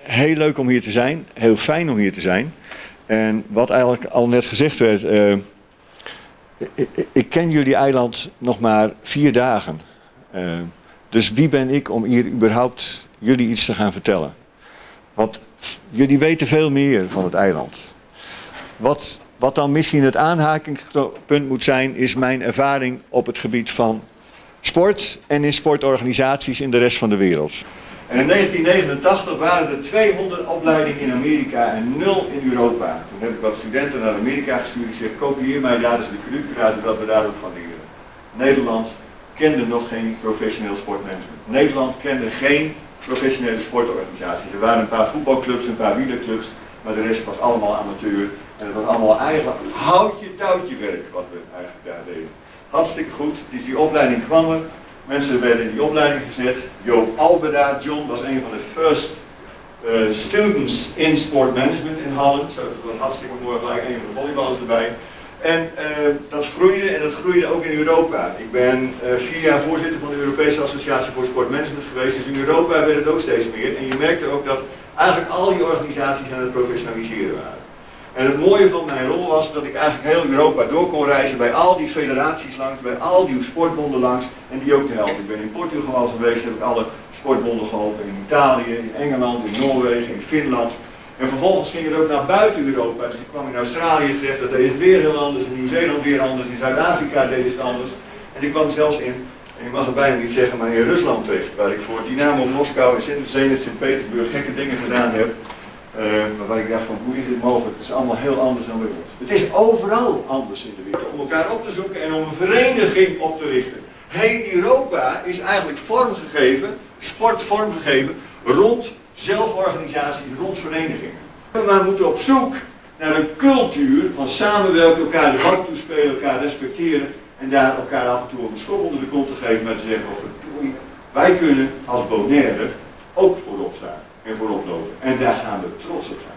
heel leuk om hier te zijn, heel fijn om hier te zijn. En wat eigenlijk al net gezegd werd, ik ken jullie eiland nog maar 4 dagen. Dus wie ben ik om hier überhaupt jullie iets te gaan vertellen? Want jullie weten veel meer van het eiland. Wat dan misschien het aanhakingspunt moet zijn, is mijn ervaring op het gebied van sport en in sportorganisaties in de rest van de wereld. En in 1989 waren er 200 opleidingen in Amerika en 0 in Europa. Toen heb ik wat studenten naar Amerika gestuurd. Ik zeg, kopieer mij daar eens de curricula, zodat we daar ook van leren. Nederland kende nog geen professioneel sportmanagement. Nederland kende geen professionele sportorganisaties. Er waren een paar voetbalclubs, een paar wielerclubs, maar de rest was allemaal amateur. En het was allemaal eigenlijk houtje-touwtje werk wat we eigenlijk daar deden. Hartstikke goed, dus die opleiding kwam er. Mensen werden in die opleiding gezet. Joop Albeda, John, was een van de first students in sport management in Holland. Zo, dat was hartstikke mooi, gelijk een van de volleyballers erbij. En dat groeide ook in Europa. Ik ben 4 jaar voorzitter van de Europese Associatie voor Sportmanagement geweest. Dus in Europa werd het ook steeds meer. En je merkte ook dat eigenlijk al die organisaties aan het professionaliseren waren. En het mooie van mijn rol was dat ik eigenlijk heel Europa door kon reizen, bij al die federaties langs, bij al die sportbonden langs en die ook te helpen. Ik ben in Portugal geweest, heb ik alle sportbonden geholpen, in Italië, in Engeland, in Noorwegen, in Finland. En vervolgens ging het ook naar buiten Europa, dus ik kwam in Australië terecht, dat deed het weer heel anders, in Nieuw-Zeeland weer anders, in Zuid-Afrika deed het anders. En ik kwam zelfs in, en ik mag het bijna niet zeggen, maar in Rusland terecht, waar ik voor Dynamo Moskou en Zenit Sint-Petersburg gekke dingen gedaan heb. Waarvan ik dacht van hoe is dit mogelijk? Het is allemaal heel anders dan bij ons. Het is overal anders in de wereld. Om elkaar op te zoeken en om een vereniging op te richten. Heel Europa is eigenlijk vormgegeven, sport vormgegeven, rond zelforganisaties, rond verenigingen. We moeten op zoek naar een cultuur van samenwerken, elkaar de hand toespelen, elkaar respecteren en daar elkaar af en toe een schop onder de kont te geven, maar te zeggen over wij kunnen als Bonaire ook voorop staan. En voorop lopen. En daar gaan we trots op zijn.